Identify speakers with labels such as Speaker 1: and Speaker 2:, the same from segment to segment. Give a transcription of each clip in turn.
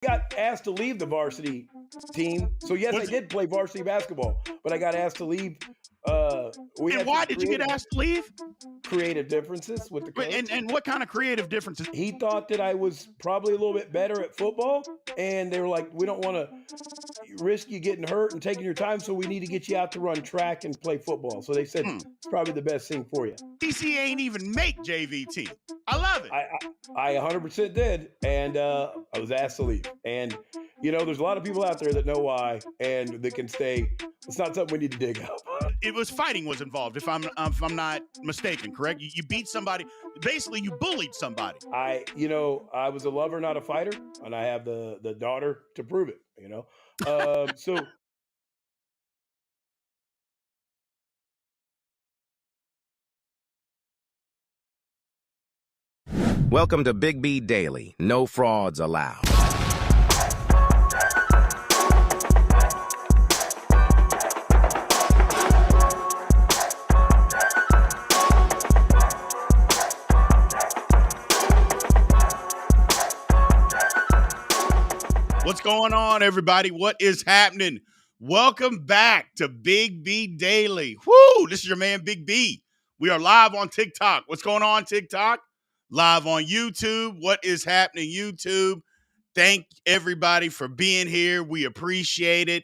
Speaker 1: got asked to leave the varsity team. So yes, I did play varsity basketball, but I got asked to leave.
Speaker 2: And why did you get asked to leave?
Speaker 1: Creative differences with the coach.
Speaker 2: And what kind of creative differences?
Speaker 1: He thought that I was probably a little bit better at football, and they were like, "We don't want to risk you getting hurt and taking your time, so we need to get you out to run track and play football." So they said it's probably the best thing for you.
Speaker 2: DC ain't even make JVT. I love it.
Speaker 1: I 100% did, and I was asked to leave. And there's a lot of people out there that know why and that can stay. It's not something we need to dig up.
Speaker 2: It was fighting was involved, if I'm not mistaken, correct? You beat somebody. Basically, you bullied somebody.
Speaker 1: I was a lover, not a fighter, and I have the daughter to prove it. So.
Speaker 3: Welcome to Big B Daily. No frauds allowed.
Speaker 2: What's going on, everybody? What is happening? Welcome back to Big B Daily. Woo! This is your man, Big B. We are live on TikTok. What's going on, TikTok? Live on YouTube. What is happening, YouTube? Thank everybody for being here. We appreciate it.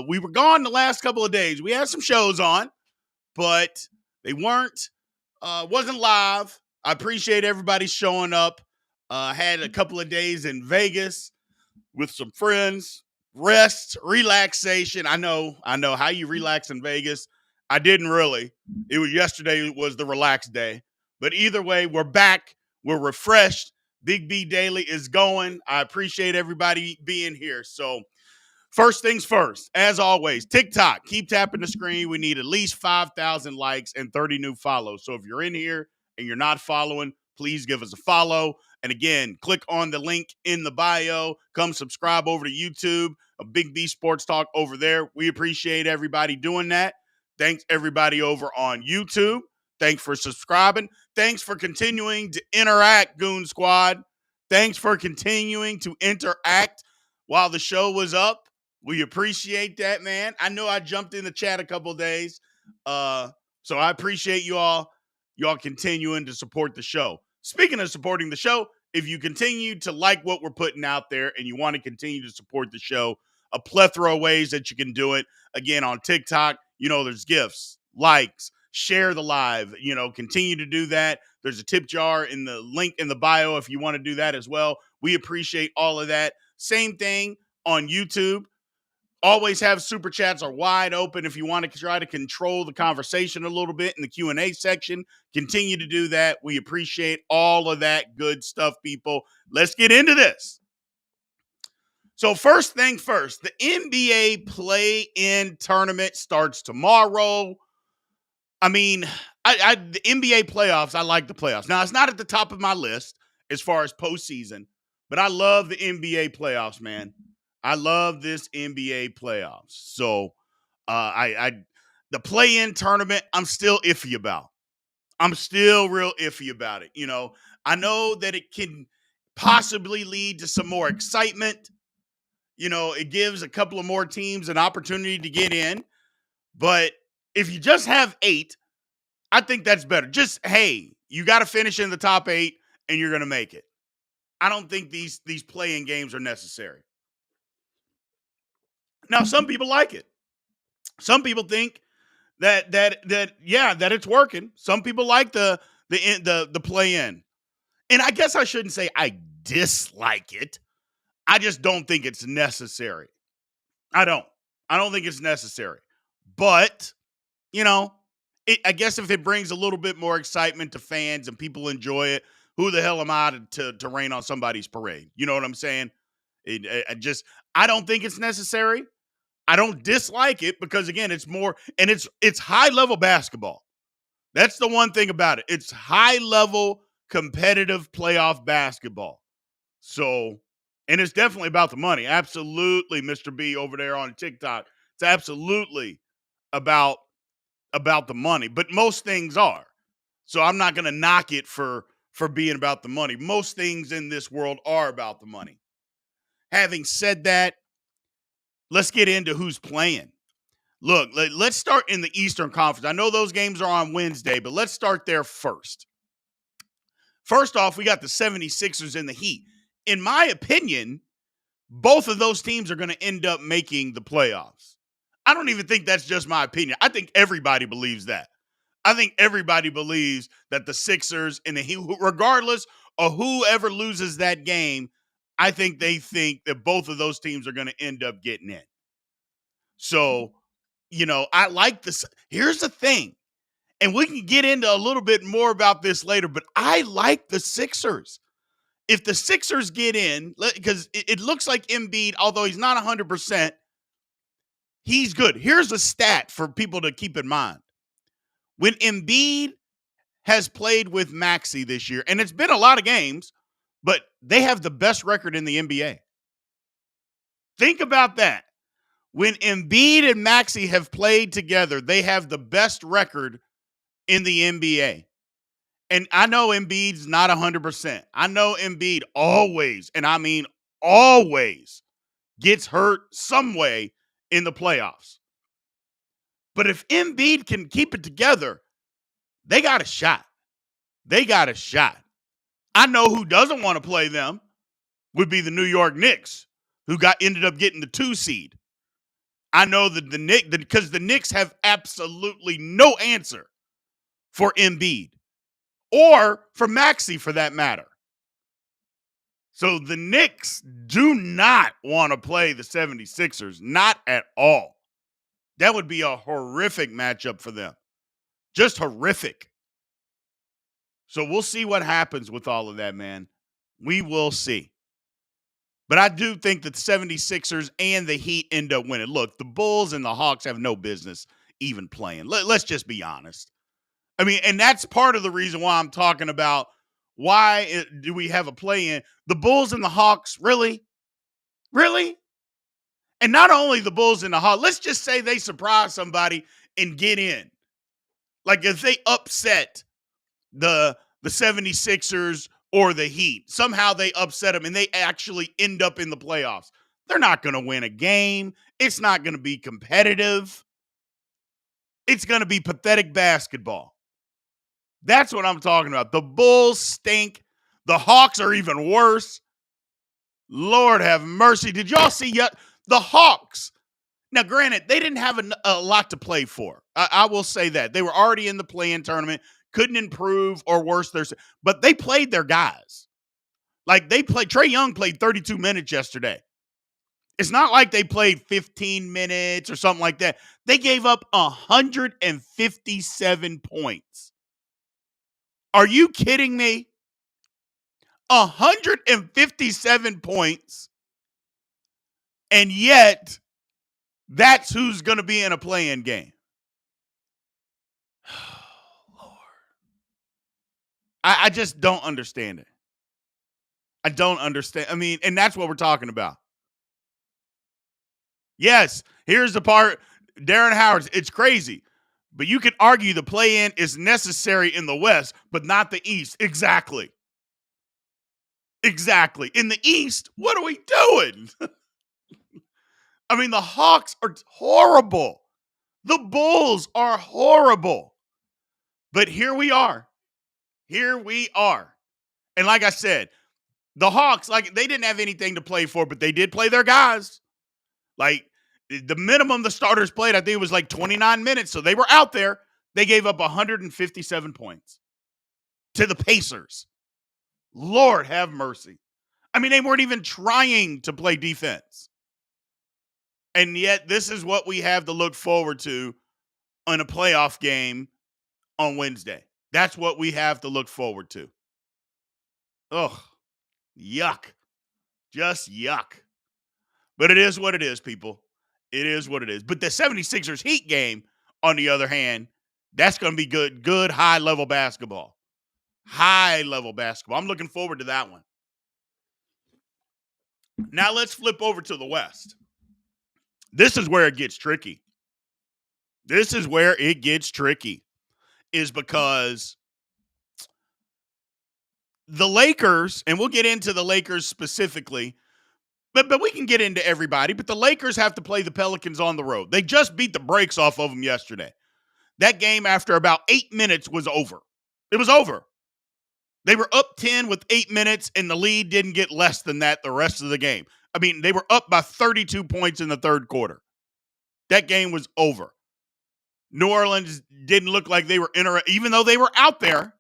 Speaker 2: We were gone the last couple of days. We had some shows on, but they wasn't live. I appreciate everybody showing up. Had a couple of days in Vegas with some friends. Rest, relaxation. I know how you relax in Vegas. I didn't really. Yesterday was the relaxed day. But either way, we're back. We're refreshed. Big B Daily is going. I appreciate everybody being here. So first things first, as always, TikTok, keep tapping the screen. We need at least 5,000 likes and 30 new follows. So if you're in here and you're not following, please give us a follow. And again, click on the link in the bio. Come subscribe over to YouTube, a Big B Sports Talk over there. We appreciate everybody doing that. Thanks, everybody over on YouTube. Thanks for subscribing. Thanks for continuing to interact, Goon Squad. Thanks for continuing to interact while the show was up. We appreciate that, man. I know I jumped in the chat a couple of days. So I appreciate you all continuing to support the show. Speaking of supporting the show, if you continue to like what we're putting out there and you want to continue to support the show, a plethora of ways that you can do it. Again, on TikTok, there's gifts, likes, share the live, continue to do that. There's a tip jar in the link in the bio if you want to do that as well. We appreciate all of that. Same thing on YouTube. Always have super chats are wide open if you want to try to control the conversation a little bit in the Q&A section. Continue to do that. We appreciate all of that good stuff, people. Let's get into this. So first thing first, the NBA play-in tournament starts tomorrow. I mean, the NBA playoffs, I like the playoffs. Now, it's not at the top of my list as far as postseason, but I love the NBA playoffs, man. I love this NBA playoffs. So, the play-in tournament, I'm still iffy about. I'm still real iffy about it. I know that it can possibly lead to some more excitement. It gives a couple of more teams an opportunity to get in. But if you just have 8, I think that's better. Just, hey, you got to finish in the top 8 and you're going to make it. I don't think these play-in games are necessary. Now, some people like it. Some people think that it's working. Some people like the play-in. And I guess I shouldn't say I dislike it. I just don't think it's necessary. I don't think it's necessary. But, I guess if it brings a little bit more excitement to fans and people enjoy it, who the hell am I to rain on somebody's parade? You know what I'm saying? I don't think it's necessary. I don't dislike it because, again, it's more, and it's high-level basketball. That's the one thing about it. It's high-level competitive playoff basketball. So, and it's definitely about the money. Absolutely, Mr. B over there on TikTok. It's absolutely about the money, but most things are. So I'm not going to knock it for being about the money. Most things in this world are about the money. Having said that, let's get into who's playing. Look, let's start in the Eastern Conference. I know those games are on Wednesday, but let's start there first. First off, we got the 76ers and the Heat. In my opinion, both of those teams are going to end up making the playoffs. I don't even think that's just my opinion. I think everybody believes that. I think everybody believes that the Sixers and the Heat, regardless of whoever loses that game, I think they think that both of those teams are going to end up getting in. So, I like this. Here's the thing, and we can get into a little bit more about this later, but I like the Sixers. If the Sixers get in, because it looks like Embiid, although he's not 100%, he's good. Here's a stat for people to keep in mind. When Embiid has played with Maxey this year, and it's been a lot of games, but they have the best record in the NBA. Think about that. When Embiid and Maxey have played together, they have the best record in the NBA. And I know Embiid's not 100%. I know Embiid always, and I mean always, gets hurt some way in the playoffs. But if Embiid can keep it together, they got a shot. They got a shot. I know who doesn't want to play them would be the New York Knicks, who ended up getting the 2 seed. I know that because the Knicks have absolutely no answer for Embiid or for Maxey for that matter. So the Knicks do not want to play the 76ers, not at all. That would be a horrific matchup for them. Just horrific. So we'll see what happens with all of that, man. We will see. But I do think that the 76ers and the Heat end up winning. Look, the Bulls and the Hawks have no business even playing. Let's just be honest. I mean, and that's part of the reason why I'm talking about why do we have a play-in. The Bulls and the Hawks, really? Really? And not only the Bulls and the Hawks, let's just say they surprise somebody and get in. Like if they upset the 76ers or the Heat, somehow they upset them and they actually end up in the playoffs. They're not going to win a game. It's not going to be competitive. It's going to be pathetic basketball. That's what I'm talking about. The Bulls stink. The Hawks are even worse. Lord have mercy. Did y'all see yet? The Hawks. Now, granted, they didn't have a lot to play for. I will say that. They were already in the play-in tournament, couldn't improve or worse, but they played their guys. Like Trae Young played 32 minutes yesterday. It's not like they played 15 minutes or something like that. They gave up 157 points. Are you kidding me? 157 points. And yet, that's who's going to be in a play-in game. Lord. I just don't understand it. I don't understand. I mean, and that's what we're talking about. Yes, here's the part. Darren Howard, it's crazy. But you could argue the play-in is necessary in the West, but not the East. Exactly. Exactly. In the East, what are we doing? I mean, the Hawks are horrible. The Bulls are horrible. But here we are. Here we are. And like I said, the Hawks, like they didn't have anything to play for, but they did play their guys. Like the minimum the starters played, I think it was like 29 minutes. So they were out there. They gave up 157 points to the Pacers. Lord have mercy. I mean, they weren't even trying to play defense. And yet this is what we have to look forward to on a playoff game on Wednesday. That's what we have to look forward to. Ugh. Yuck. Just yuck. But it is what it is, people. It is what it is. But the 76ers Heat game, on the other hand, that's going to be good. Good high-level basketball. High-level basketball. I'm looking forward to that one. Now let's flip over to the West. This is where it gets tricky. This is where it gets tricky. Is because the Lakers, and we'll get into the Lakers specifically, But we can get into everybody. But the Lakers have to play the Pelicans on the road. They just beat the brakes off of them yesterday. That game, after about 8 minutes, was over. It was over. They were up 10 with 8 minutes, and the lead didn't get less than that the rest of the game. I mean, they were up by 32 points in the third quarter. That game was over. New Orleans didn't look like they were interested, even though they were out there,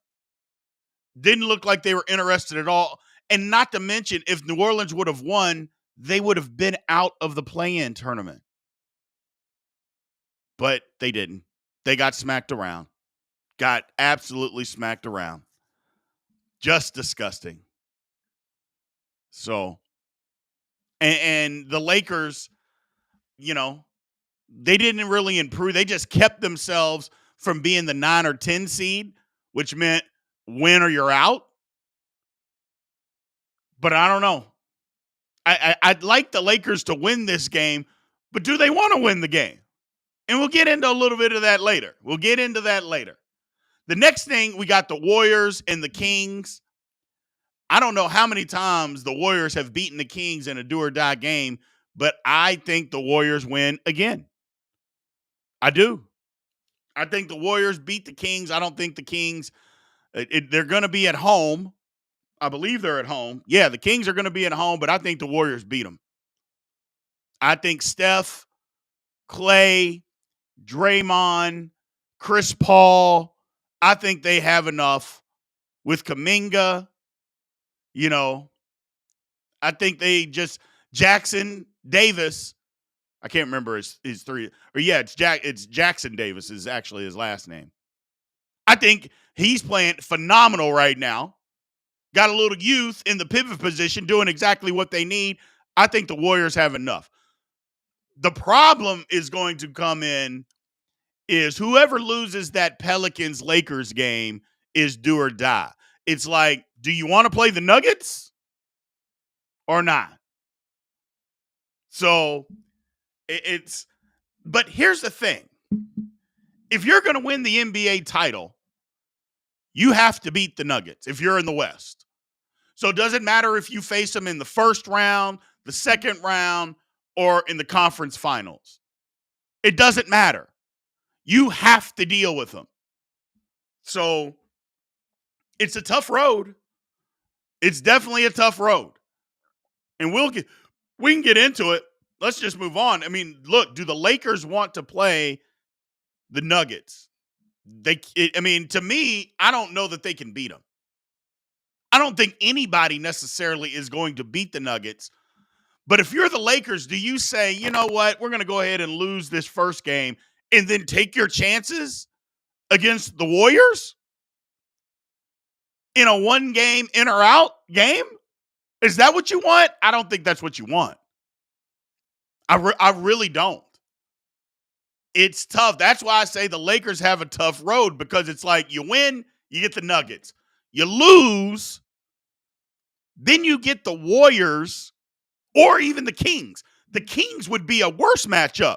Speaker 2: didn't look like they were interested at all. And not to mention, if New Orleans would have won, they would have been out of the play-in tournament. But they didn't. They got smacked around. Got absolutely smacked around. Just disgusting. So, and the Lakers, you know, they didn't really improve. They just kept themselves from being the 9 or 10 seed, which meant win or you're out. But I don't know. I'd like the Lakers to win this game, but do they want to win the game? And we'll get into a little bit of that later. The next thing, we got the Warriors and the Kings. I don't know how many times the Warriors have beaten the Kings in a do-or-die game, but I think the Warriors win again. I do. I think the Warriors beat the Kings. I don't think the Kings, they're going to be at home. I believe they're at home. Yeah, the Kings are going to be at home, but I think the Warriors beat them. I think Steph, Clay, Draymond, Chris Paul, I think they have enough with Kuminga. You know, I think they just, Jackson Davis, I can't remember his three, or yeah, it's Jackson Davis is actually his last name. I think he's playing phenomenal right now. Got a little youth in the pivot position doing exactly what they need. I think the Warriors have enough. The problem is going to come in is whoever loses that Pelicans-Lakers game is do or die. It's like, do you want to play the Nuggets or not? So but here's the thing. If you're going to win the NBA title, you have to beat the Nuggets if you're in the West. So it doesn't matter if you face them in the first round, the second round, or in the conference finals. It doesn't matter. You have to deal with them. So it's a tough road. It's definitely a tough road. And we can get into it. Let's just move on. I mean, look, do the Lakers want to play the Nuggets? To me, I don't know that they can beat them. I don't think anybody necessarily is going to beat the Nuggets. But if you're the Lakers, do you say, you know what, we're going to go ahead and lose this first game and then take your chances against the Warriors in a one-game in or out game? Is that what you want? I don't think that's what you want. I really don't. It's tough. That's why I say the Lakers have a tough road, because it's like you win, you get the Nuggets. You lose, then you get the Warriors or even the Kings. The Kings would be a worse matchup.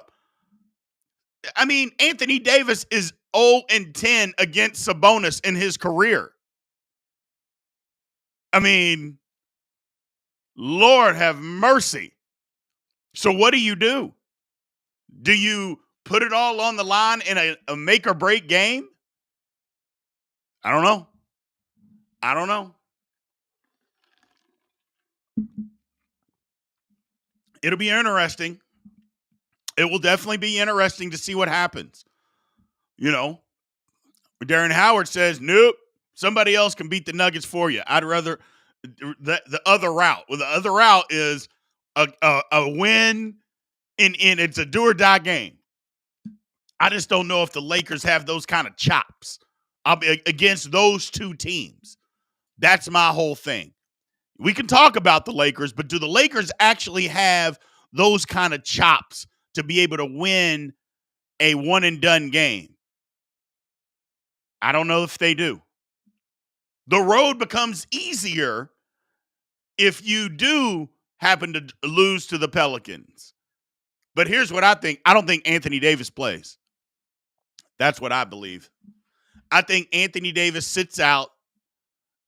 Speaker 2: I mean, Anthony Davis is 0-10 against Sabonis in his career. I mean, Lord have mercy. So what do? Do you put it all on the line in a make or break game? I don't know. It'll be interesting. It will definitely be interesting to see what happens. You know, Darren Howard says, nope, somebody else can beat the Nuggets for you. I'd rather the other route. Well, the other route is a win, and it's a do or die game. I just don't know if the Lakers have those kind of chops against those two teams. That's my whole thing. We can talk about the Lakers, but do the Lakers actually have those kind of chops to be able to win a one-and-done game? I don't know if they do. The road becomes easier if you do happen to lose to the Pelicans. But here's what I think. I don't think Anthony Davis plays. That's what I believe. I think Anthony Davis sits out,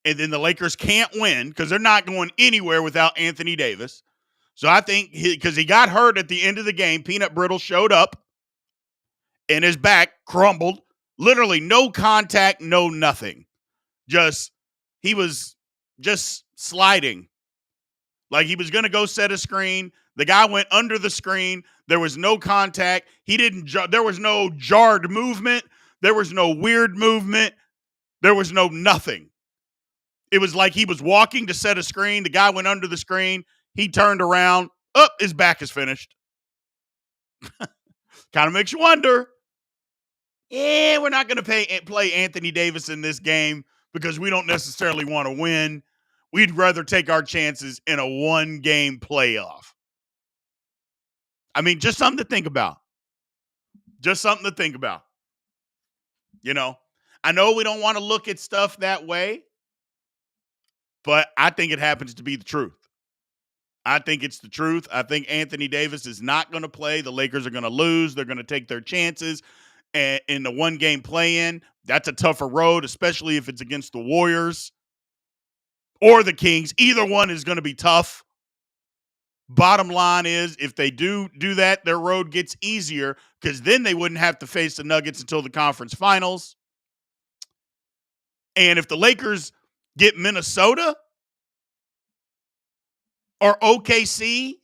Speaker 2: and then the Lakers can't win because they're not going anywhere without Anthony Davis. So I think because he got hurt at the end of the game, Peanut Brittle showed up and his back crumbled. Literally no contact, no nothing. He was just sliding. Like he was going to go set a screen. The guy went under the screen. There was no contact. There was no jarred movement. There was no weird movement. There was no nothing. It was like he was walking to set a screen. The guy went under the screen. He turned around. His back is finished. Kind of makes you wonder. Yeah, we're not going to play Anthony Davis in this game because we don't necessarily want to win. We'd rather take our chances in a one-game playoff. I mean, just something to think about. Just something to think about. You know, I know we don't want to look at stuff that way, but I think it happens to be the truth. I think it's the truth. I think Anthony Davis is not going to play. The Lakers are going to lose. They're going to take their chances. And in the one-game play-in, that's a tougher road, especially if it's against the Warriors or the Kings. Either one is going to be tough. Bottom line is, if they do that, their road gets easier because then they wouldn't have to face the Nuggets until the conference finals. And if the Lakers get Minnesota or OKC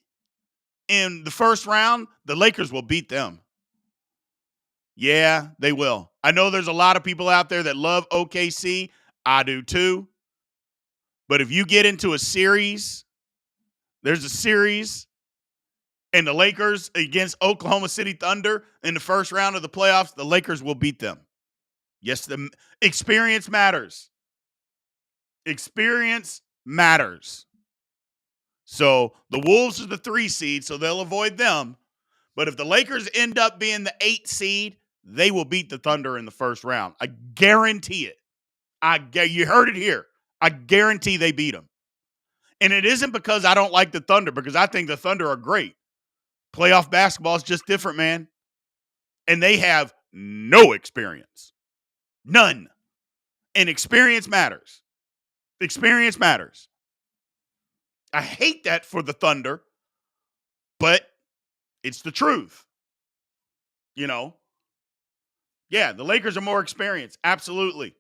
Speaker 2: in the first round, the Lakers will beat them. Yeah, they will. I know there's a lot of people out there that love OKC. I do too. But if you get into a series, there's a series, and the Lakers against Oklahoma City Thunder in the first round of the playoffs, the Lakers will beat them. Yes, the experience matters. Experience matters. So the Wolves are the 3 seed, so they'll avoid them. But if the Lakers end up being the 8 seed, they will beat the Thunder in the first round. I guarantee it. You heard it here. I guarantee they beat them. And it isn't because I don't like the Thunder, because I think the Thunder are great. Playoff basketball is just different, man. And they have no experience. None. And experience matters. Experience matters. I hate that for the Thunder, but it's the truth. You know? Yeah, the Lakers are more experienced. Absolutely.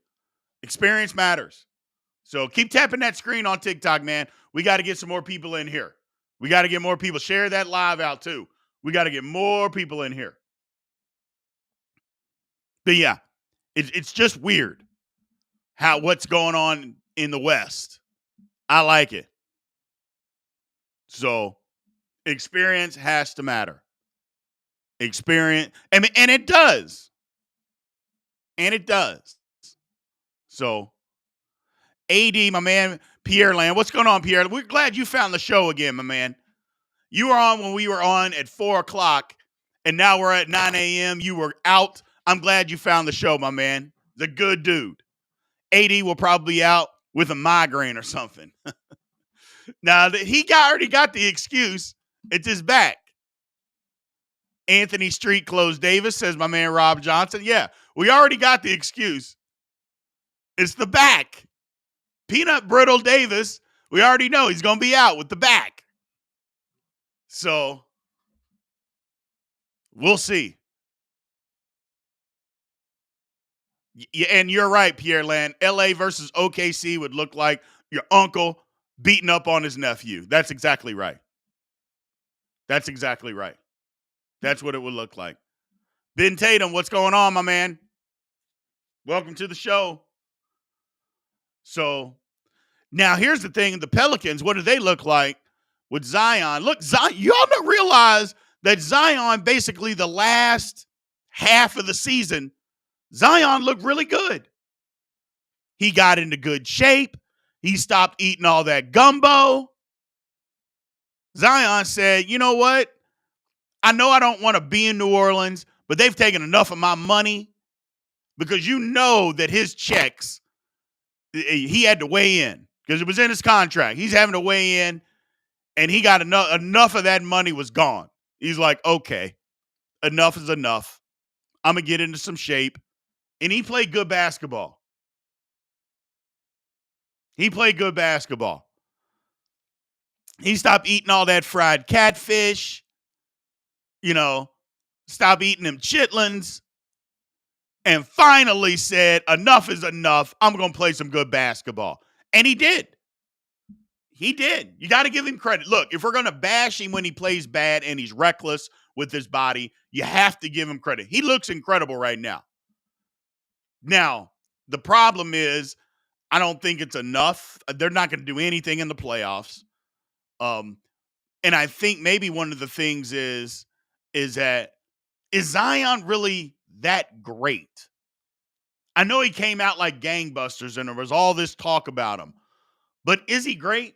Speaker 2: Experience matters. So keep tapping that screen on TikTok, man. We got to get some more people in here. We got to get more people. Share that live out, too. We got to get more people in here. But, yeah, it's just weird what's going on in the West. I like it. So experience has to matter. Experience. And it does. And it does. So, AD, my man, Pierre Land. What's going on, Pierre? We're glad you found the show again, my man. You were on when we were on at 4 o'clock, and now we're at 9 a.m. You were out. I'm glad you found the show, my man. The good dude. AD will probably be out with a migraine or something. Now, he already got the excuse. It's his back. Anthony Street Clothes Davis, says my man Rob Johnson. Yeah, we already got the excuse. It's the back. Peanut Brittle Davis, we already know he's going to be out with the back. So, we'll see. Yeah, and you're right, Pierre Land. LA versus OKC would look like your uncle beating up on his nephew. That's exactly right. That's exactly right. That's what it would look like. Ben Tatum, what's going on, my man? Welcome to the show. So, now here's the thing. The Pelicans, what do they look like with Zion? Look, Zion, y'all don't realize that Zion, basically the last half of the season, Zion looked really good. He got into good shape. He stopped eating all that gumbo. Zion said, you know what? I know I don't want to be in New Orleans, but they've taken enough of my money, because you know that his checks, he had to weigh in because it was in his contract. He's having to weigh in, and he got enough of that money was gone. He's like, okay, enough is enough. I'm going to get into some shape. And he played good basketball. He played good basketball. He stopped eating all that fried catfish, stop eating them chitlins, and finally said, enough is enough. I'm going to play some good basketball. And he did. He did. You got to give him credit. Look, if we're going to bash him when he plays bad and he's reckless with his body, you have to give him credit. He looks incredible right now. Now, the problem is, I don't think it's enough. They're not going to do anything in the playoffs. And I think maybe one of the things is that, is Zion really that great? I know he came out like gangbusters and there was all this talk about him, but is he great?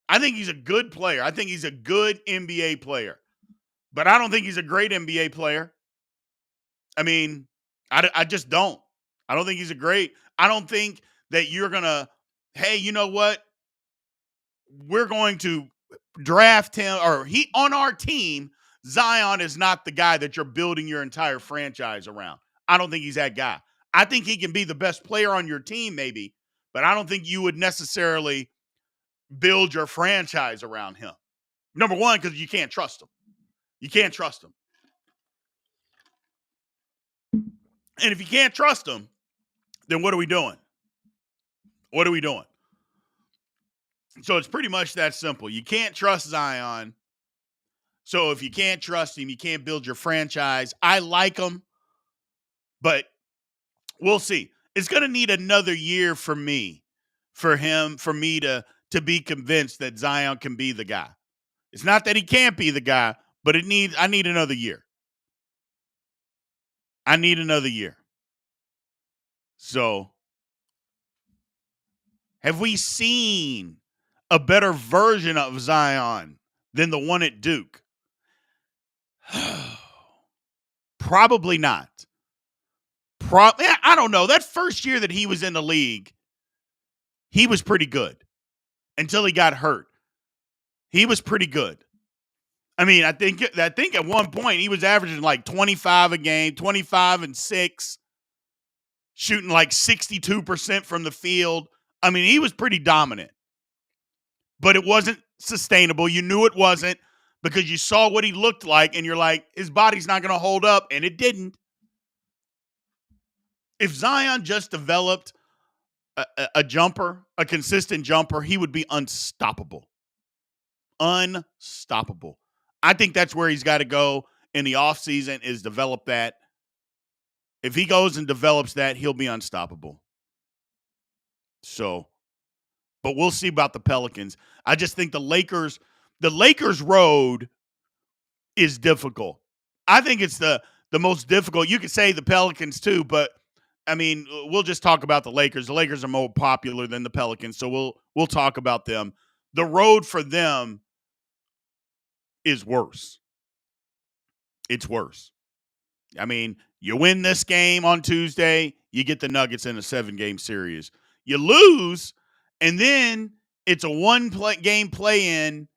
Speaker 2: I think he's a good player. I think he's a good NBA player, but I don't think he's a great NBA player. I mean, I just don't. I don't think he's I don't think that you're going to, hey, you know what? We're going to draft him, or he on our team. Zion is not the guy that you're building your entire franchise around. I don't think he's that guy. I think he can be the best player on your team, maybe, but I don't think you would necessarily build your franchise around him. Number one, because you can't trust him. You can't trust him. And if you can't trust him, then what are we doing? What are we doing? So it's pretty much that simple. You can't trust Zion. So if you can't trust him, you can't build your franchise. I like him, but we'll see. It's going to need another year for me to be convinced that Zion can be the guy. It's not that he can't be the guy, but I need another year. I need another year. So, have we seen a better version of Zion than the one at Duke? Probably not. I don't know. That first year that he was in the league, he was pretty good until he got hurt. He was pretty good. I mean, I think at one point he was averaging like 25 a game, 25 and 6, shooting like 62% from the field. I mean, he was pretty dominant. But it wasn't sustainable. You knew it wasn't because you saw what he looked like and you're like, his body's not going to hold up, and it didn't. If Zion just developed a jumper, a consistent jumper, he would be unstoppable. Unstoppable. I think that's where he's got to go in the offseason, is develop that. If he goes and develops that, he'll be unstoppable. So, but we'll see about the Pelicans. I just think the Lakers road is difficult. I think it's the most difficult. You could say the Pelicans too, but I mean, we'll just talk about the Lakers. The Lakers are more popular than the Pelicans, so we'll talk about them. The road for them is worse. It's worse. I mean, you win this game on Tuesday, you get the Nuggets in a 7-game series. You lose, and then it's a one-game play-in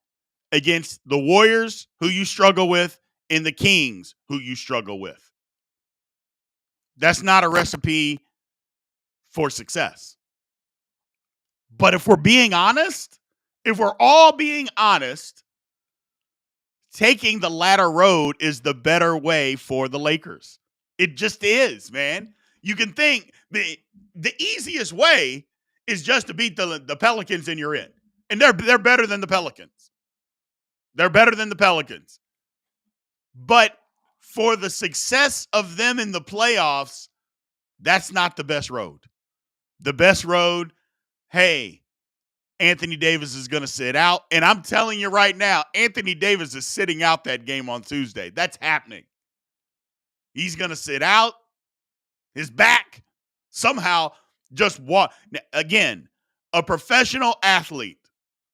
Speaker 2: against the Warriors, who you struggle with, and the Kings, who you struggle with. That's not a recipe for success. But if we're being honest, if we're all being honest, taking the latter road is the better way for the Lakers. It just is, man. You can think the easiest way is just to beat the Pelicans and you're in. And they're better than the Pelicans. They're better than the Pelicans. But for the success of them in the playoffs, that's not the best road. The best road, hey, Anthony Davis is going to sit out. And I'm telling you right now, Anthony Davis is sitting out that game on Tuesday. That's happening. He's going to sit out. His back somehow just walk. Again, a professional athlete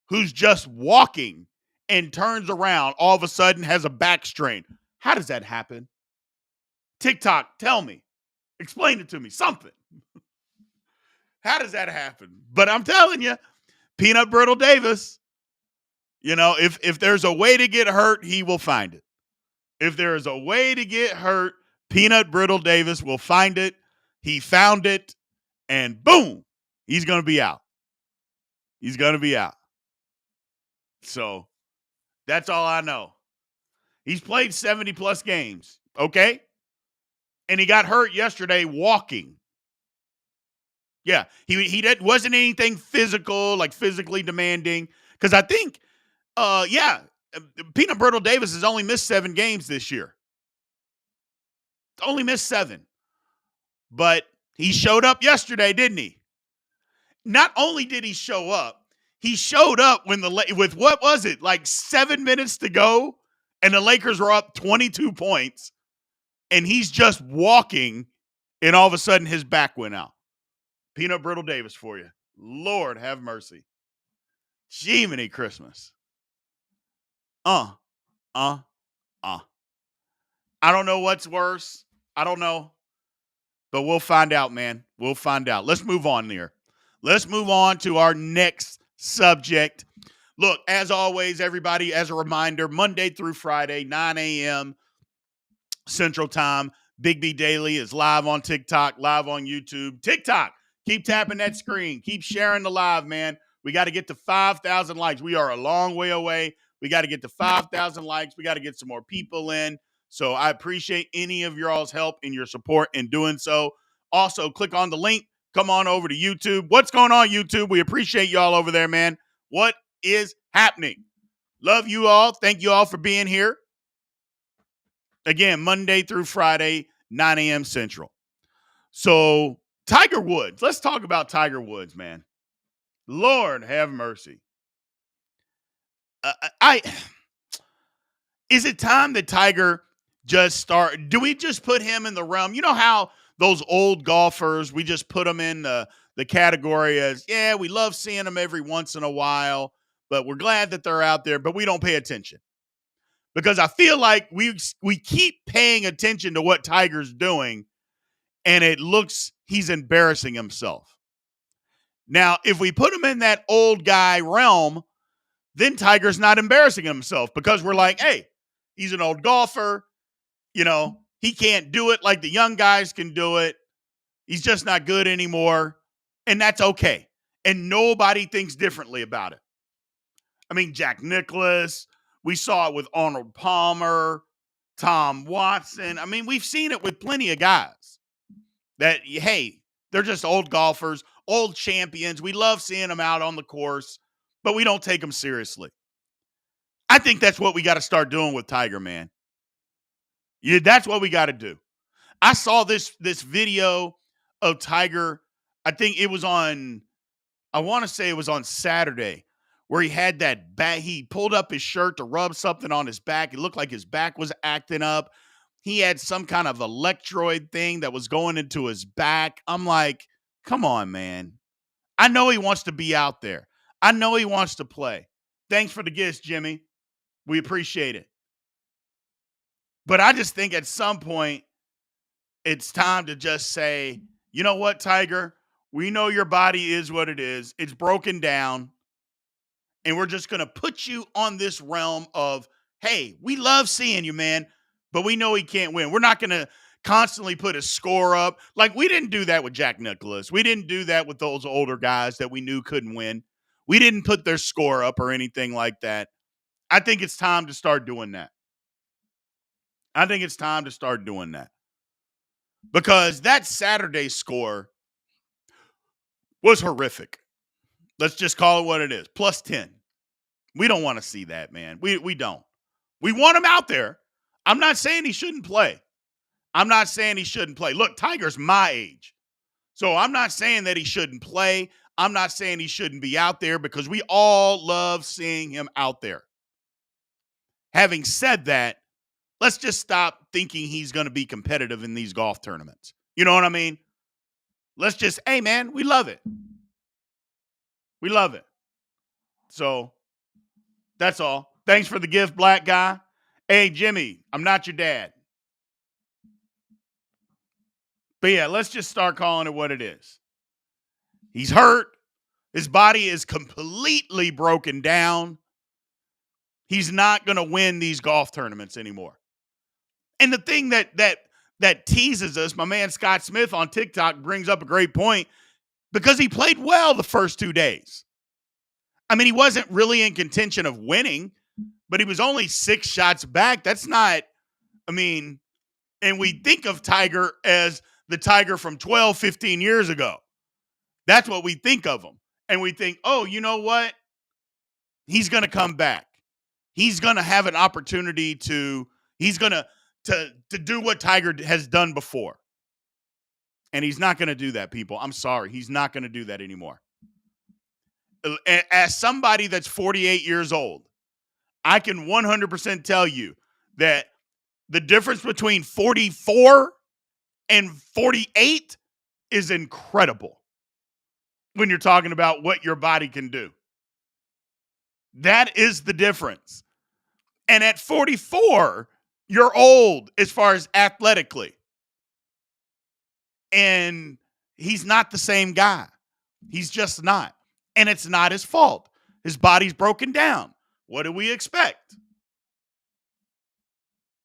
Speaker 2: who's just walking and turns around, all of a sudden has a back strain. How does that happen? TikTok, tell me. Explain it to me. Something. How does that happen? But I'm telling you, Peanut Brittle Davis, if there's a way to get hurt, he will find it. If there is a way to get hurt, Peanut Brittle Davis will find it. He found it, and boom, he's going to be out. He's going to be out. So that's all I know. He's played 70-plus games, okay? And he got hurt yesterday walking. Yeah, he wasn't anything physical, like physically demanding. Because I think, Peanut Brittle Davis has only missed 7 games this year. Only missed 7. But he showed up yesterday, didn't he? Not only did he showed up when with what was it, like 7 minutes to go, and the Lakers were up 22 points, and he's just walking, and all of a sudden his back went out. Peanut Brittle Davis for you. Lord have mercy. Jiminy Christmas. I don't know what's worse. I don't know. But we'll find out, man. We'll find out. Let's move on here. Let's move on to our next subject. Look, as always, everybody, as a reminder, Monday through Friday, 9 a.m. Central Time, Big B Daily is live on TikTok, live on YouTube. TikTok, keep tapping that screen. Keep sharing the live, man. We got to get to 5,000 likes. We are a long way away. We got to get to 5,000 likes. We got to get some more people in. So I appreciate any of y'all's help and your support in doing so. Also, click on the link. Come on over to YouTube. What's going on, YouTube? We appreciate y'all over there, man. What is happening? Love you all. Thank you all for being here. Again, Monday through Friday, 9 a.m. Central. So, Tiger Woods. Let's talk about Tiger Woods, man. Lord have mercy. Is it time that Tiger just start? Do we just put him in the realm? You know how those old golfers, we just put them in the category as, yeah, we love seeing them every once in a while, but we're glad that they're out there, but we don't pay attention. Because I feel like we keep paying attention to what Tiger's doing, and it looks he's embarrassing himself. Now, if we put him in that old guy realm, then Tiger's not embarrassing himself because we're like, hey, he's an old golfer. You know, he can't do it like the young guys can do it. He's just not good anymore. And that's okay. And nobody thinks differently about it. I mean, Jack Nicklaus, we saw it with Arnold Palmer, Tom Watson. I mean, we've seen it with plenty of guys that, hey, they're just old golfers, old champions. We love seeing them out on the course, but we don't take them seriously. I think that's what we got to start doing with Tiger, man. Yeah, that's what we got to do. I saw this video of Tiger. I think it was on, I want to say it was on Saturday, where he had that back. He pulled up his shirt to rub something on his back. It looked like his back was acting up. He had some kind of electrode thing that was going into his back. I'm like, come on, man. I know he wants to be out there. I know he wants to play. Thanks for the gifts, Jimmy. We appreciate it. But I just think at some point, it's time to just say, you know what, Tiger? We know your body is what it is. It's broken down. And we're just going to put you on this realm of, hey, we love seeing you, man, but we know he can't win. We're not going to constantly put a score up. Like, we didn't do that with Jack Nicklaus. We didn't do that with those older guys that we knew couldn't win. We didn't put their score up or anything like that. I think it's time to start doing that. I think it's time to start doing that. Because that Saturday score was horrific. Let's just call it what it is. Plus 10. We don't want to see that, man. We don't. We want him out there. I'm not saying he shouldn't play. Look, Tiger's my age. So I'm not saying that he shouldn't play. I'm not saying he shouldn't be out there because we all love seeing him out there. Having said that, let's just stop thinking he's going to be competitive in these golf tournaments. You know what I mean? Let's just, hey, man, we love it. We love it. So that's all. Thanks for the gift, black guy. Hey, Jimmy, I'm not your dad. But yeah, let's just start calling it what it is. He's hurt. His body is completely broken down. He's not going to win these golf tournaments anymore. And the thing that teases us, my man Scott Smith on TikTok brings up a great point, because he played well the first 2 days. I mean, he wasn't really in contention of winning, but he was only 6 shots back. That's not, I mean, and we think of Tiger as the Tiger from 12, 15 years ago. That's what we think of him. And we think, oh, you know what? He's going to come back. He's going to have an opportunity he's going to do what Tiger has done before. And he's not going to do that, people. I'm sorry. He's not going to do that anymore. As somebody that's 48 years old, I can 100% tell you that the difference between 44 and 48 is incredible when you're talking about what your body can do. That is the difference. And at 44, you're old as far as athletically. And he's not the same guy. He's just not. And it's not his fault. His body's broken down. What do we expect?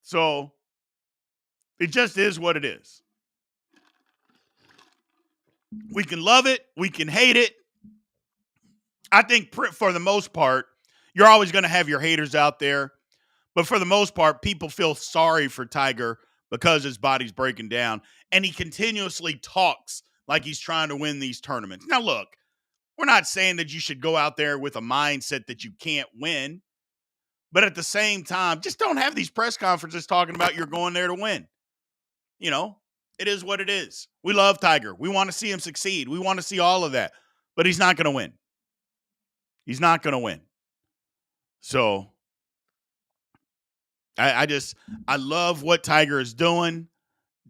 Speaker 2: So it just is what it is. We can love it. We can hate it. I think for the most part, you're always going to have your haters out there. But for the most part, people feel sorry for Tiger because his body's breaking down. And he continuously talks like he's trying to win these tournaments. Now, look, we're not saying that you should go out there with a mindset that you can't win. But at the same time, just don't have these press conferences talking about you're going there to win. You know, it is what it is. We love Tiger. We want to see him succeed. We want to see all of that. But he's not going to win. He's not going to win. So I love what Tiger is doing,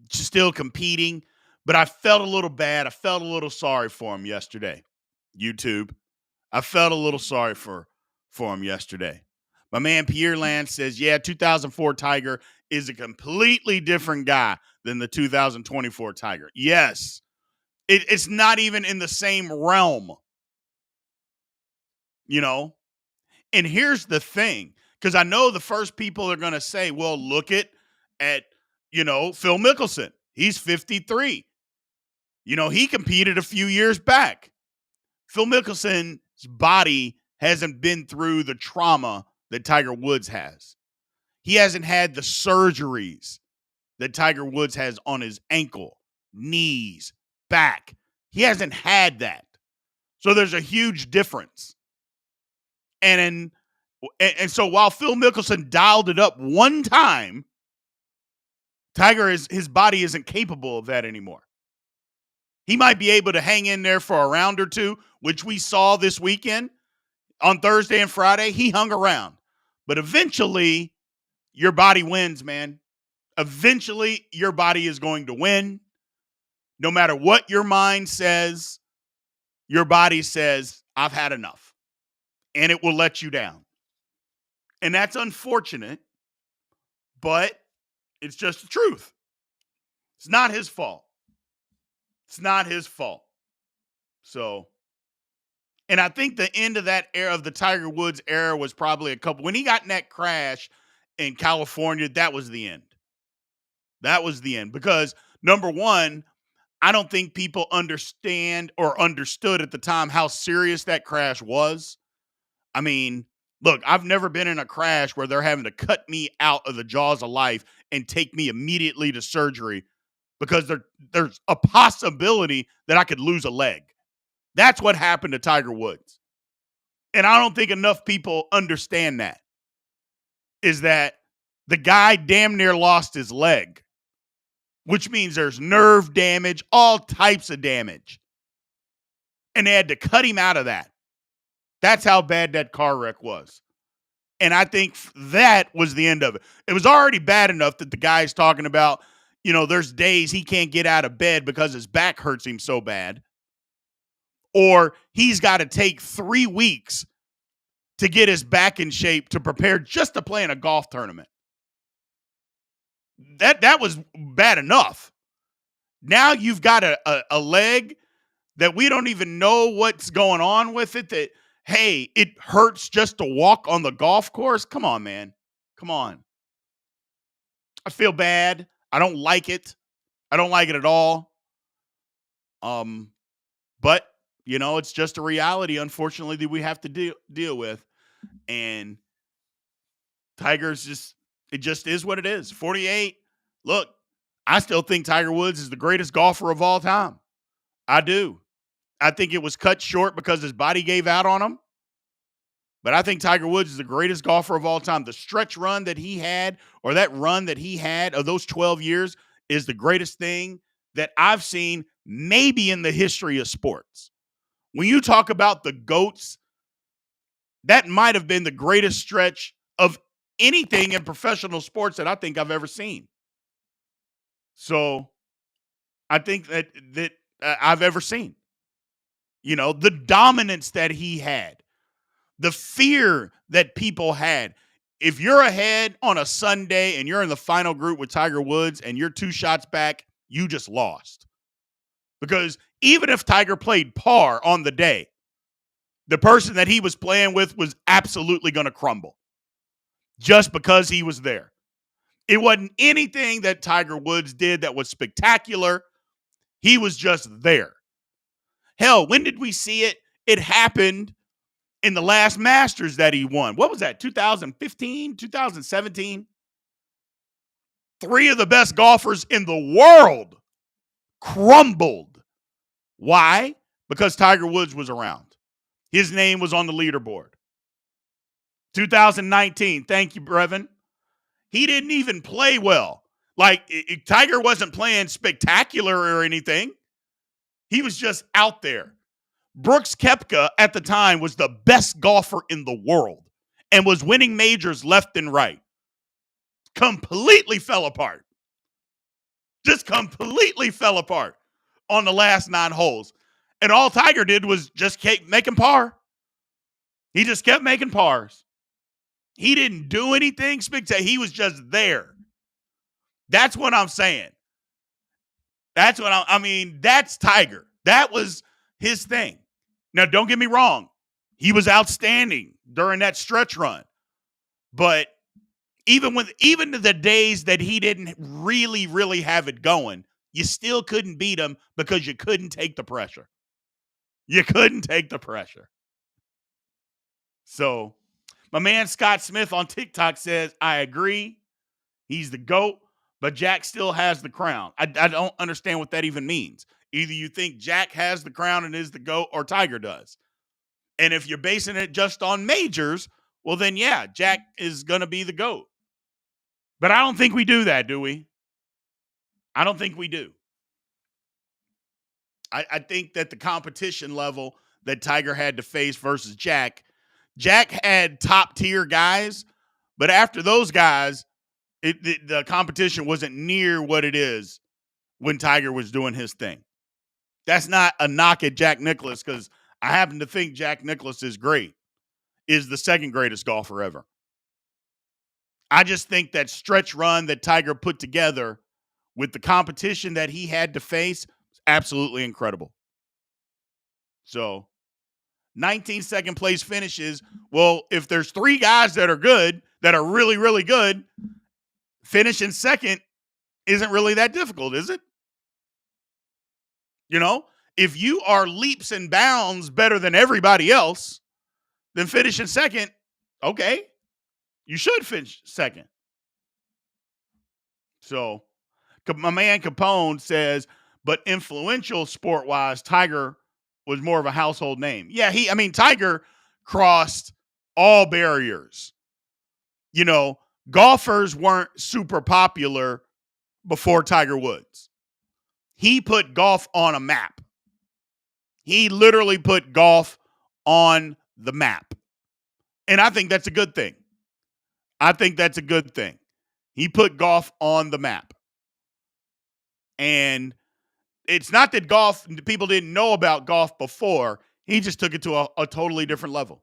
Speaker 2: still competing, but I felt a little bad. I felt a little sorry for him yesterday. YouTube. I felt a little sorry for him yesterday. My man Pierre Land says, yeah, 2004 Tiger is a completely different guy than the 2024 Tiger. Yes. It's not even in the same realm. You know? And here's the thing, because I know the first people are going to say, well, look at Phil Mickelson. He's 53. He competed a few years back. Phil Mickelson's body hasn't been through the trauma that Tiger Woods has. He hasn't had the surgeries that Tiger Woods has on his ankle, knees, back. He hasn't had that. So there's a huge difference. And so while Phil Mickelson dialed it up one time, Tiger his body isn't capable of that anymore. He might be able to hang in there for a round or two, which we saw this weekend on Thursday and Friday. He hung around. But eventually, your body wins, man. Eventually, your body is going to win. No matter what your mind says, your body says, I've had enough. And it will let you down. And that's unfortunate, but it's just the truth. It's not his fault. It's not his fault. So, and I think the end of that era, of the Tiger Woods era, was probably when he got in that crash in California, that was the end. That was the end. Because, number one, I don't think people understand or understood at the time how serious that crash was. I mean, look, I've never been in a crash where they're having to cut me out of the jaws of life and take me immediately to surgery because there's a possibility that I could lose a leg. That's what happened to Tiger Woods. And I don't think enough people understand that, is that the guy damn near lost his leg, which means there's nerve damage, all types of damage. And they had to cut him out of that. That's how bad that car wreck was. And I think that was the end of it. It was already bad enough that the guy's talking about, there's days he can't get out of bed because his back hurts him so bad. Or he's got to take 3 weeks to get his back in shape to prepare just to play in a golf tournament. That was bad enough. Now you've got a leg that we don't even know what's going on with it, that, hey, it hurts just to walk on the golf course. Come on, man. Come on. I feel bad. I don't like it. I don't like it at all. But It's just a reality, unfortunately, that we have to deal with. And Tiger's it just is what it is. 48. Look, I still think Tiger Woods is the greatest golfer of all time. I do. I think it was cut short because his body gave out on him. But I think Tiger Woods is the greatest golfer of all time. The stretch run that he had, or that run that he had of those 12 years, is the greatest thing that I've seen maybe in the history of sports. When you talk about the GOATs, that might have been the greatest stretch of anything in professional sports that I think I've ever seen. So I think that I've ever seen. The dominance that he had, the fear that people had. If you're ahead on a Sunday and you're in the final group with Tiger Woods and you're 2 shots back, you just lost. Because even if Tiger played par on the day, the person that he was playing with was absolutely going to crumble just because he was there. It wasn't anything that Tiger Woods did that was spectacular. He was just there. Hell, when did we see it? It happened in the last Masters that he won. What was that, 2015, 2017? 3 of the best golfers in the world crumbled. Why? Because Tiger Woods was around. His name was on the leaderboard. 2019, thank you, Brevin. He didn't even play well. Tiger wasn't playing spectacular or anything. He was just out there. Brooks Koepka at the time was the best golfer in the world and was winning majors left and right. Completely fell apart. Just completely fell apart on the last 9 holes. And all Tiger did was just keep making par. He just kept making pars. He didn't do anything spectacular. He was just there. That's what I'm saying. That's Tiger. That was his thing. Now, don't get me wrong. He was outstanding during that stretch run. But even the days that he didn't really, really have it going, you still couldn't beat him because you couldn't take the pressure. You couldn't take the pressure. So, my man Scott Smith on TikTok says, I agree. He's the GOAT, but Jack still has the crown. I don't understand what that even means. Either you think Jack has the crown and is the GOAT, or Tiger does. And if you're basing it just on majors, well then, yeah, Jack is going to be the GOAT. But I don't think we do that, do we? I don't think we do. I think that the competition level that Tiger had to face versus Jack had top-tier guys, but after those guys, the competition wasn't near what it is when Tiger was doing his thing. That's not a knock at Jack Nicklaus, because I happen to think Jack Nicklaus is great, is the second greatest golfer ever. I just think that stretch run that Tiger put together with the competition that he had to face is absolutely incredible. So, 19 second place finishes. Well, if there's 3 guys that are good, that are really, really good, finishing second isn't really that difficult, is it? If you are leaps and bounds better than everybody else, then finishing second, okay, you should finish second. So, my man Capone says, but influential sport-wise, Tiger was more of a household name. Yeah, Tiger crossed all barriers. Golfers weren't super popular before Tiger Woods. He put golf on a map. He literally put golf on the map. And I think that's a good thing. He put golf on the map. And it's not that people didn't know about golf before. He just took it to a totally different level.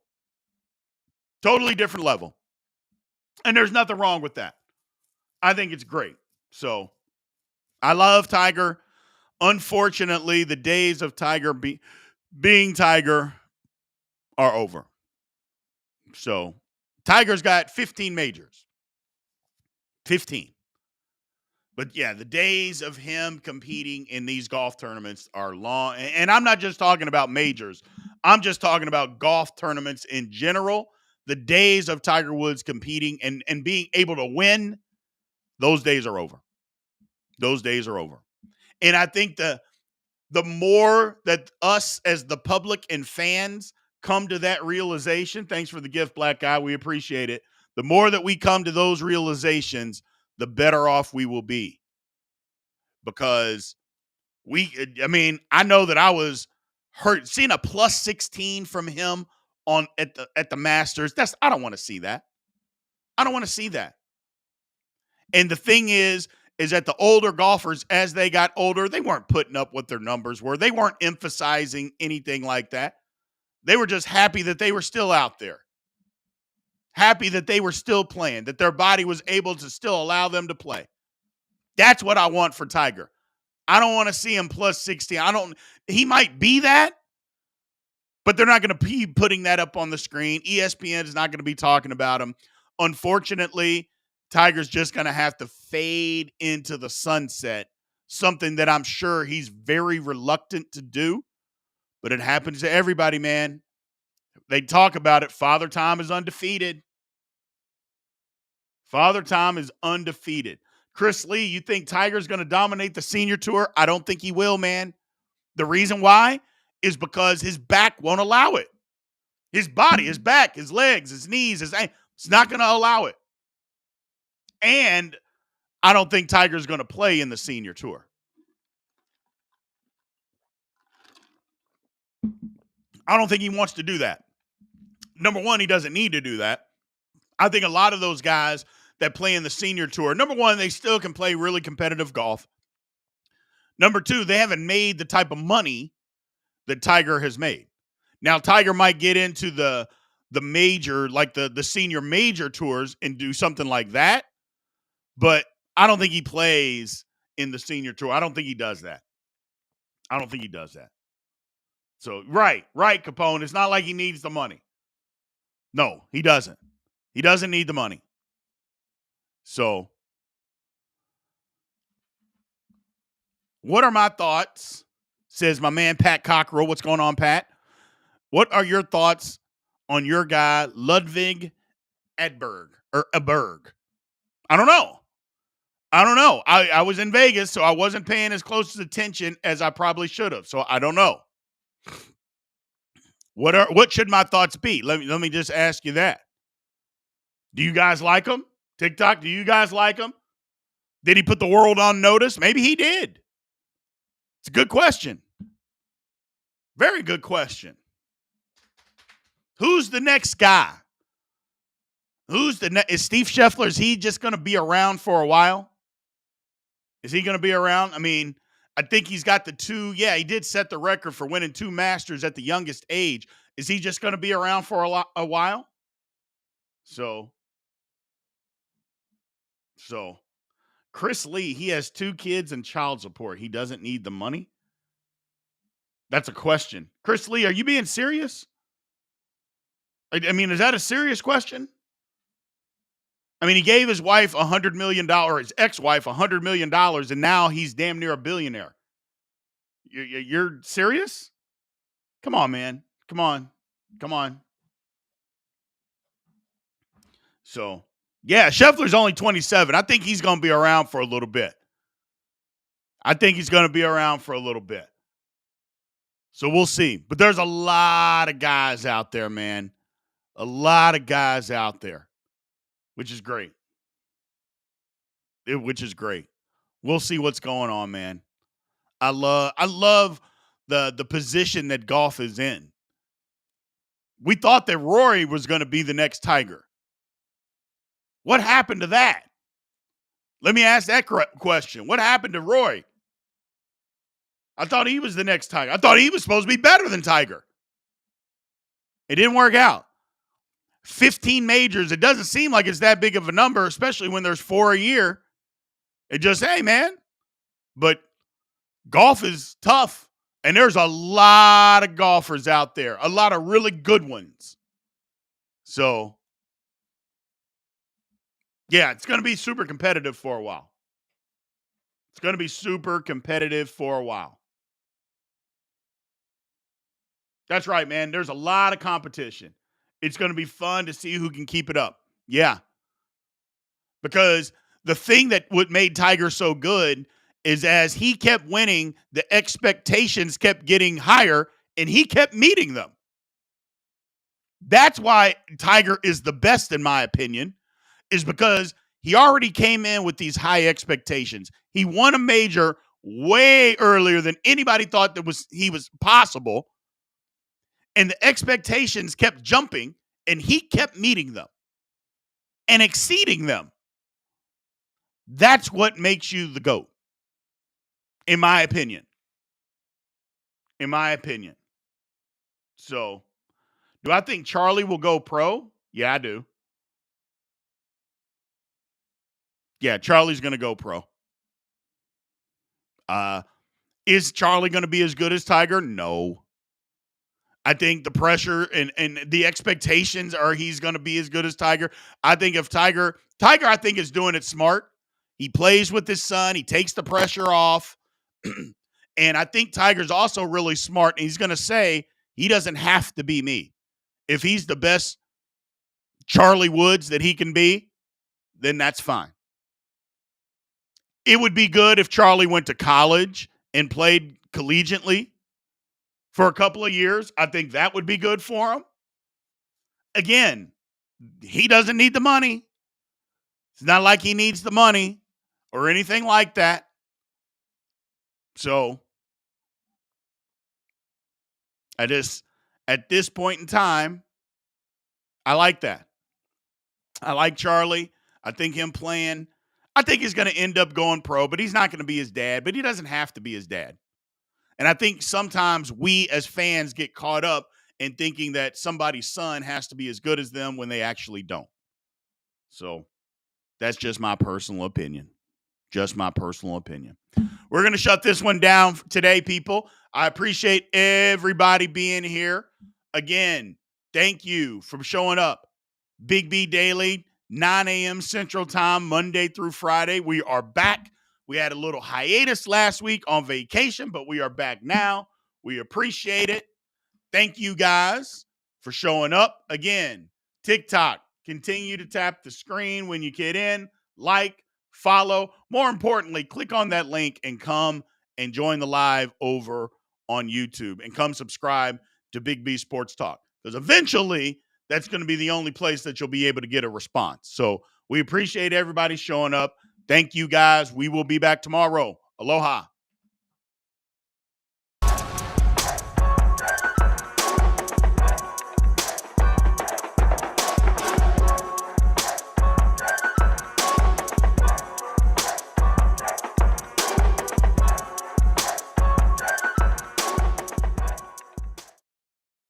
Speaker 2: Totally different level. And there's nothing wrong with that. I think it's great. So, I love Tiger. Unfortunately, the days of Tiger being Tiger are over. So, Tiger's got 15 majors. 15. But yeah, the days of him competing in these golf tournaments are long. And I'm not just talking about majors. I'm just talking about golf tournaments in general. The days of Tiger Woods competing and being able to win, those days are over. Those days are over. And I think the more that us as the public and fans come to that realization, thanks for the gift, Black Guy, we appreciate it. The more that we come to those realizations, the better off we will be. Because I know that I was hurt seeing a plus 16 from him at the Masters. I don't want to see that. I don't want to see that. And the thing is that the older golfers, as they got older, they weren't putting up what their numbers were. They weren't emphasizing anything like that. They were just happy that they were still out there. Happy that they were still playing, that their body was able to still allow them to play. That's what I want for Tiger. I don't want to see him plus 16. He might be that, but they're not going to be putting that up on the screen. ESPN is not going to be talking about him. Unfortunately, Tiger's just going to have to fade into the sunset, something that I'm sure he's very reluctant to do, but it happens to everybody, man. They talk about it. Father Time is undefeated. Father Time is undefeated. Chris Lee, you think Tiger's going to dominate the senior tour? I don't think he will, man. The reason why is because his back won't allow it. His body, his back, his legs, his knees, it's not going to allow it. And I don't think Tiger's going to play in the senior tour. I don't think he wants to do that. Number one, he doesn't need to do that. I think a lot of those guys that play in the senior tour, number one, they still can play really competitive golf. Number two, they haven't made the type of money that Tiger has made. Now, Tiger might get into the major, like the senior major tours and do something like that, but I don't think he plays in the senior tour. I don't think he does that. So, right, Capone. It's not like he needs the money. No, he doesn't. He doesn't need the money. So, what are my thoughts? Says my man, Pat Cockrell. What's going on, Pat? What are your thoughts on your guy, Ludwig Edberg? I don't know. I was in Vegas, so I wasn't paying as close attention as I probably should have. So I don't know. What should my thoughts be? Let me just ask you that. Do you guys like him? TikTok, do you guys like him? Did he put the world on notice? Maybe he did. It's a good question. Very good question. Who's the next guy? Is Steve Scheffler, is he just going to be around for a while? Is he going to be around? I mean, I think he's got the two. Yeah, he did set the record for winning 2 Masters at the youngest age. Is he just going to be around for a while? So, Chris Lee, he has 2 kids and child support. He doesn't need the money? That's a question. Chris Lee, are you being serious? I mean, is that a serious question? I mean, he gave his wife $100 million, his ex-wife $100 million, and now he's damn near a billionaire. You're serious? Come on, man. Come on. So, yeah, Scheffler's only 27. I think he's going to be around for a little bit. So we'll see. But there's a lot of guys out there, man. A lot of guys out there, which is great. We'll see what's going on, man. I love the position that golf is in. We thought that Rory was going to be the next Tiger. What happened to that? Let me ask that question. What happened to Rory? I thought he was the next Tiger. I thought he was supposed to be better than Tiger. It didn't work out. 15 majors. It doesn't seem like it's that big of a number, especially when there's 4 a year. It just, hey, man. But golf is tough. And there's a lot of golfers out there. A lot of really good ones. So, yeah, it's going to be super competitive for a while. It's going to be super competitive for a while. That's right, man. There's a lot of competition. It's going to be fun to see who can keep it up. Yeah. Because the thing that what made Tiger so good is as he kept winning, the expectations kept getting higher and he kept meeting them. That's why Tiger is the best, in my opinion, is because he already came in with these high expectations. He won a major way earlier than anybody thought he was possible. And the expectations kept jumping, and he kept meeting them and exceeding them. That's what makes you the GOAT, in my opinion. In my opinion. So, do I think Charlie will go pro? Yeah, I do. Yeah, Charlie's going to go pro. Is Charlie going to be as good as Tiger? No. I think the pressure and the expectations are he's going to be as good as Tiger. I think if Tiger, I think, is doing it smart. He plays with his son. He takes the pressure off. And I think Tiger's also really smart. And he's going to say he doesn't have to be me. If he's the best Charlie Woods that he can be, then that's fine. It would be good if Charlie went to college and played collegiately for a couple of years. I think that would be good for him. Again, he doesn't need the money. It's not like he needs the money or anything like that. So, at this point in time, I like that. I like Charlie. I think him playing. I think he's going to end up going pro, but he's not going to be his dad, but he doesn't have to be his dad. And I think sometimes we as fans get caught up in thinking that somebody's son has to be as good as them when they actually don't. So that's just my personal opinion. Just my personal opinion. We're going to shut this one down today, people. I appreciate everybody being here. Again, thank you for showing up. Big B Daily, 9 a.m. Central Time, Monday through Friday. We are back. We had a little hiatus last week on vacation, but we are back now. We appreciate it. Thank you guys for showing up. Again, TikTok, continue to tap the screen when you get in, like, follow. More importantly, click on that link and come and join the live over on YouTube and come subscribe to Big B Sports Talk, because eventually that's going to be the only place that you'll be able to get a response. So we appreciate everybody showing up. Thank you guys. We will be back tomorrow. Aloha.